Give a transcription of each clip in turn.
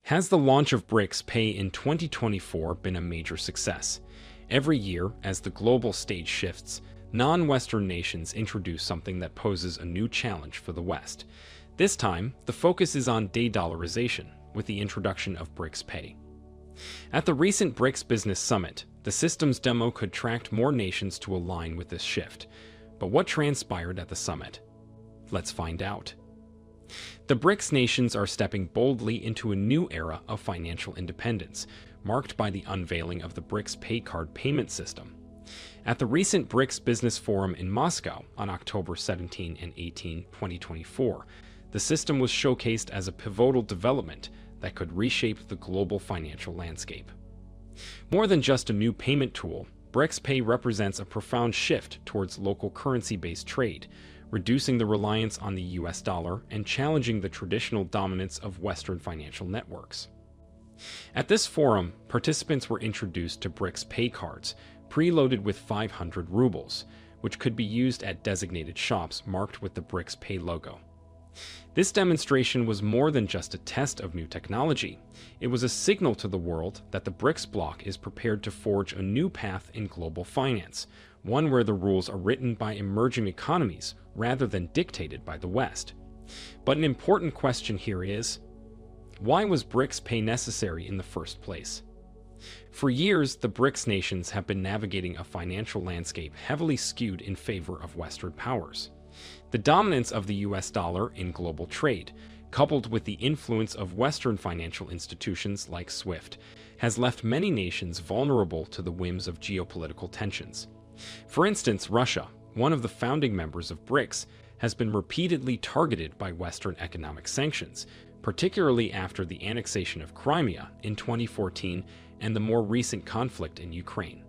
Has the launch of BRICS Pay in 2024 been a major success? Every year, as the global stage shifts, non-Western nations introduce something that poses a new challenge for the West. This time, the focus is on de-dollarization, with the introduction of BRICS Pay. At the recent BRICS Business Summit, the system's demo could attract more nations to align with this shift. But what transpired at the summit? Let's find out. The BRICS nations are stepping boldly into a new era of financial independence, marked by the unveiling of the BRICS Pay card payment system. At the recent BRICS Business Forum in Moscow on October 17 and 18, 2024, the system was showcased as a pivotal development that could reshape the global financial landscape. More than just a new payment tool, BRICS Pay represents a profound shift towards local currency-based trade, reducing the reliance on the US dollar and challenging the traditional dominance of Western financial networks. At this forum, participants were introduced to BRICS Pay cards, preloaded with 500 rubles, which could be used at designated shops marked with the BRICS Pay logo. This demonstration was more than just a test of new technology. It was a signal to the world that the BRICS bloc is prepared to forge a new path in global finance, one where the rules are written by emerging economies rather than dictated by the West. But an important question here is, why was BRICS Pay necessary in the first place? For years, the BRICS nations have been navigating a financial landscape heavily skewed in favor of Western powers. The dominance of the US dollar in global trade, coupled with the influence of Western financial institutions like SWIFT, has left many nations vulnerable to the whims of geopolitical tensions. For instance, Russia, one of the founding members of BRICS, has been repeatedly targeted by Western economic sanctions, particularly after the annexation of Crimea in 2014 and the more recent conflict in Ukraine.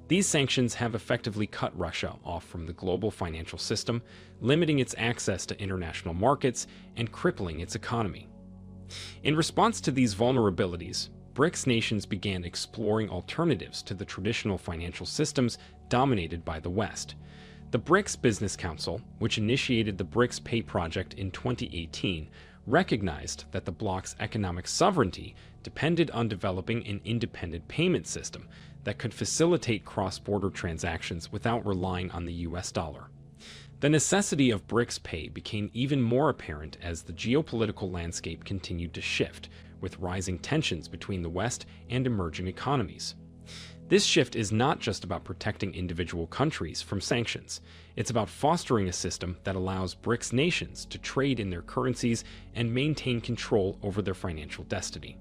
These sanctions have effectively cut Russia off from the global financial system, limiting its access to international markets and crippling its economy. In response to these vulnerabilities, BRICS nations began exploring alternatives to the traditional financial systems dominated by the West. The BRICS Business Council, which initiated the BRICS Pay project in 2018, recognized that the bloc's economic sovereignty depended on developing an independent payment system that could facilitate cross-border transactions without relying on the US dollar. The necessity of BRICS Pay became even more apparent as the geopolitical landscape continued to shift, with rising tensions between the West and emerging economies. This shift is not just about protecting individual countries from sanctions. It's about fostering a system that allows BRICS nations to trade in their currencies and maintain control over their financial destiny.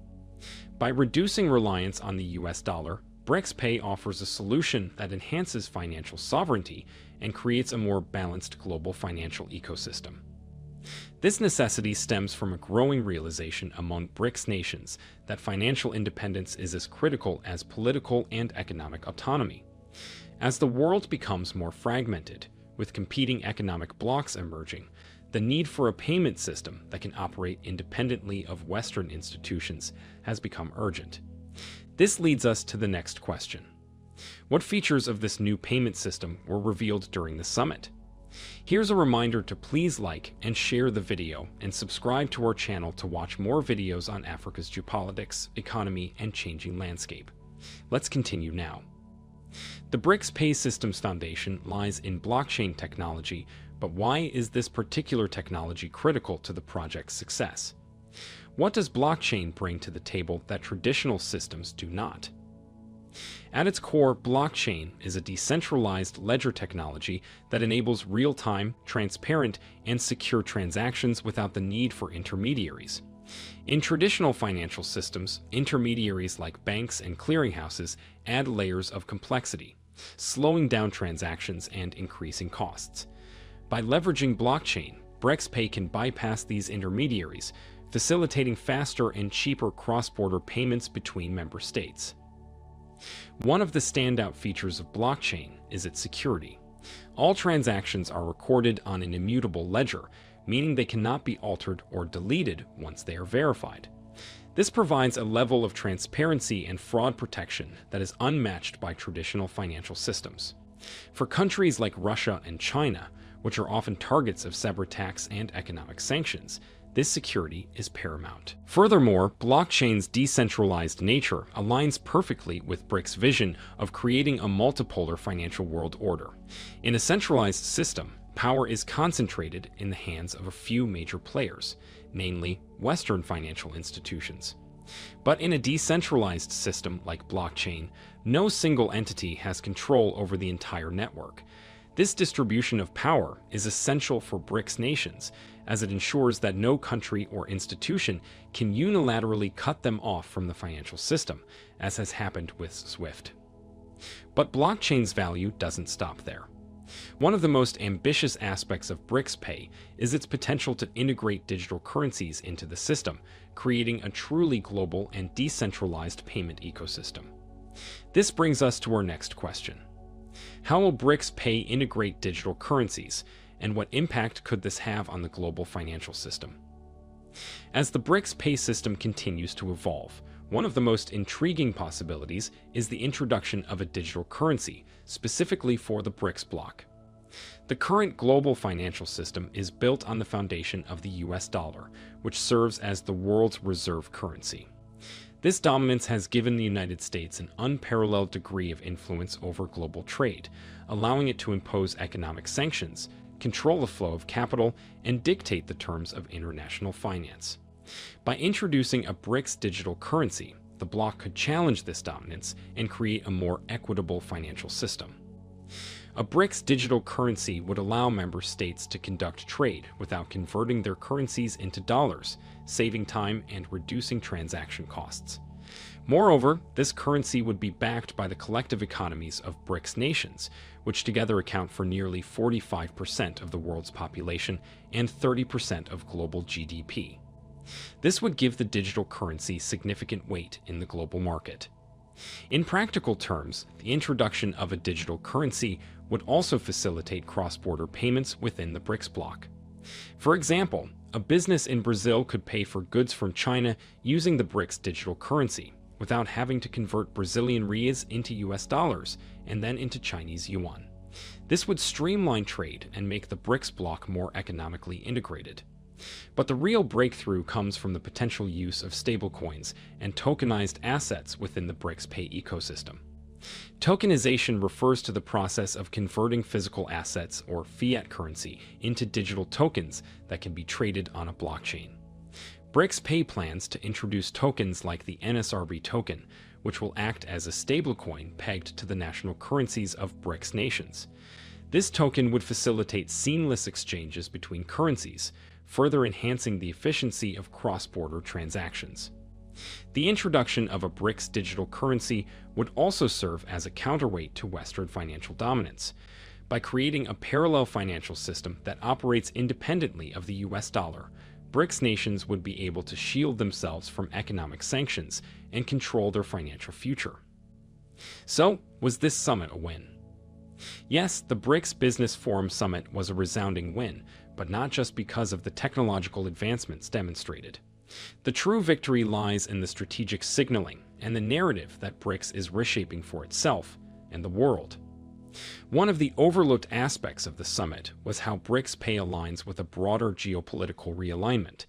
By reducing reliance on the US dollar, BRICS Pay offers a solution that enhances financial sovereignty and creates a more balanced global financial ecosystem. This necessity stems from a growing realization among BRICS nations that financial independence is as critical as political and economic autonomy. As the world becomes more fragmented, with competing economic blocs emerging, the need for a payment system that can operate independently of Western institutions has become urgent. This leads us to the next question. What features of this new payment system were revealed during the summit? Here's a reminder to please like and share the video and subscribe to our channel to watch more videos on Africa's geopolitics, economy, and changing landscape. Let's continue now. The BRICS Pay system's foundation lies in blockchain technology, but why is this particular technology critical to the project's success? What does blockchain bring to the table that traditional systems do not? At its core, blockchain is a decentralized ledger technology that enables real-time, transparent, and secure transactions without the need for intermediaries. In traditional financial systems, intermediaries like banks and clearinghouses add layers of complexity, slowing down transactions and increasing costs. By leveraging blockchain, BRICS Pay can bypass these intermediaries, facilitating faster and cheaper cross-border payments between member states. One of the standout features of blockchain is its security. All transactions are recorded on an immutable ledger, meaning they cannot be altered or deleted once they are verified. This provides a level of transparency and fraud protection that is unmatched by traditional financial systems. For countries like Russia and China, which are often targets of cyberattacks and economic sanctions, This security is paramount. Furthermore, blockchain's decentralized nature aligns perfectly with BRICS' vision of creating a multipolar financial world order. In a centralized system, power is concentrated in the hands of a few major players, namely Western financial institutions. But in a decentralized system like blockchain, no single entity has control over the entire network. This distribution of power is essential for BRICS nations, as it ensures that no country or institution can unilaterally cut them off from the financial system, as has happened with SWIFT. But blockchain's value doesn't stop there. One of the most ambitious aspects of BRICS Pay is its potential to integrate digital currencies into the system, creating a truly global and decentralized payment ecosystem. This brings us to our next question. How will BRICS Pay integrate digital currencies, and what impact could this have on the global financial system? As the BRICS Pay system continues to evolve, one of the most intriguing possibilities is the introduction of a digital currency, specifically for the BRICS bloc. The current global financial system is built on the foundation of the US dollar, which serves as the world's reserve currency. This dominance has given the United States an unparalleled degree of influence over global trade, allowing it to impose economic sanctions, control the flow of capital, and dictate the terms of international finance. By introducing a BRICS digital currency, the bloc could challenge this dominance and create a more equitable financial system. A BRICS digital currency would allow member states to conduct trade without converting their currencies into dollars, saving time and reducing transaction costs. Moreover, this currency would be backed by the collective economies of BRICS nations, which together account for nearly 45% of the world's population and 30% of global GDP. This would give the digital currency significant weight in the global market. In practical terms, the introduction of a digital currency would also facilitate cross-border payments within the BRICS bloc. For example, a business in Brazil could pay for goods from China using the BRICS digital currency, without having to convert Brazilian reais into US dollars and then into Chinese yuan. This would streamline trade and make the BRICS bloc more economically integrated. But the real breakthrough comes from the potential use of stablecoins and tokenized assets within the BRICS Pay ecosystem. Tokenization refers to the process of converting physical assets or fiat currency into digital tokens that can be traded on a blockchain. BRICS Pay plans to introduce tokens like the NSRB token, which will act as a stablecoin pegged to the national currencies of BRICS nations. This token would facilitate seamless exchanges between currencies, further enhancing the efficiency of cross-border transactions. The introduction of a BRICS digital currency would also serve as a counterweight to Western financial dominance. By creating a parallel financial system that operates independently of the US dollar, BRICS nations would be able to shield themselves from economic sanctions and control their financial future. So, was this summit a win? Yes, the BRICS Business Forum summit was a resounding win, but not just because of the technological advancements demonstrated. The true victory lies in the strategic signaling and the narrative that BRICS is reshaping for itself and the world. One of the overlooked aspects of the summit was how BRICS Pay aligns with a broader geopolitical realignment.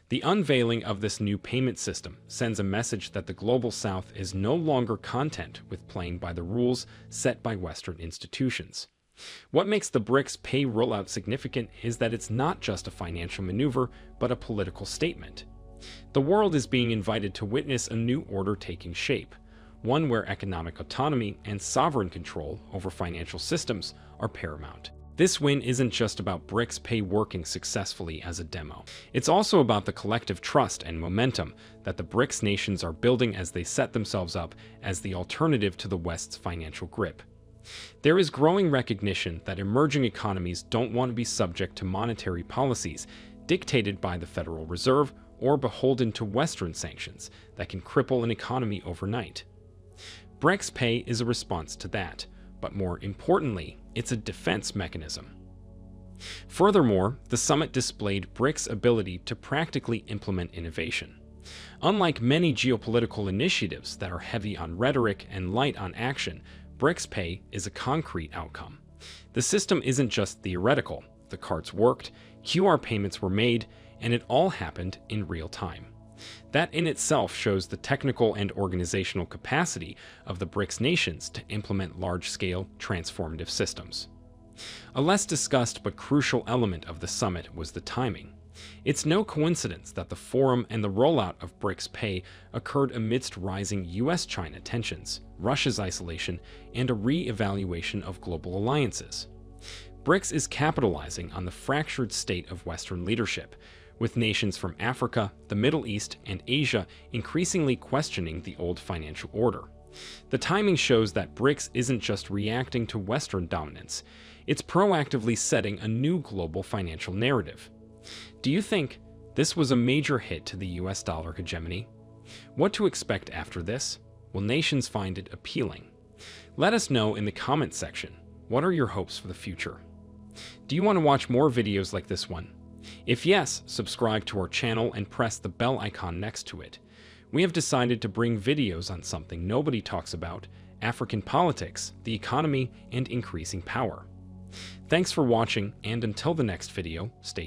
The unveiling of this new payment system sends a message that the Global South is no longer content with playing by the rules set by Western institutions. What makes the BRICS Pay rollout significant is that it's not just a financial maneuver, but a political statement. The world is being invited to witness a new order taking shape, one where economic autonomy and sovereign control over financial systems are paramount. This win isn't just about BRICS Pay working successfully as a demo. It's also about the collective trust and momentum that the BRICS nations are building as they set themselves up as the alternative to the West's financial grip. There is growing recognition that emerging economies don't want to be subject to monetary policies dictated by the Federal Reserve or beholden to Western sanctions that can cripple an economy overnight. BRICS Pay is a response to that, but more importantly, it's a defense mechanism. Furthermore, the summit displayed BRICS' ability to practically implement innovation. Unlike many geopolitical initiatives that are heavy on rhetoric and light on action, BRICS Pay is a concrete outcome. The system isn't just theoretical. The cards worked, QR payments were made, and it all happened in real time. That in itself shows the technical and organizational capacity of the BRICS nations to implement large-scale, transformative systems. A less discussed but crucial element of the summit was the timing. It's no coincidence that the forum and the rollout of BRICS Pay occurred amidst rising US-China tensions, Russia's isolation, and a re-evaluation of global alliances. BRICS is capitalizing on the fractured state of Western leadership, with nations from Africa, the Middle East, and Asia increasingly questioning the old financial order. The timing shows that BRICS isn't just reacting to Western dominance, it's proactively setting a new global financial narrative. Do you think this was a major hit to the US dollar hegemony? What to expect after this? Will nations find it appealing? Let us know in the comments section. What are your hopes for the future? Do you want to watch more videos like this one? If yes, subscribe to our channel and press the bell icon next to it. We have decided to bring videos on something nobody talks about: African politics, the economy, and increasing power. Thanks for watching, and until the next video, stay tuned.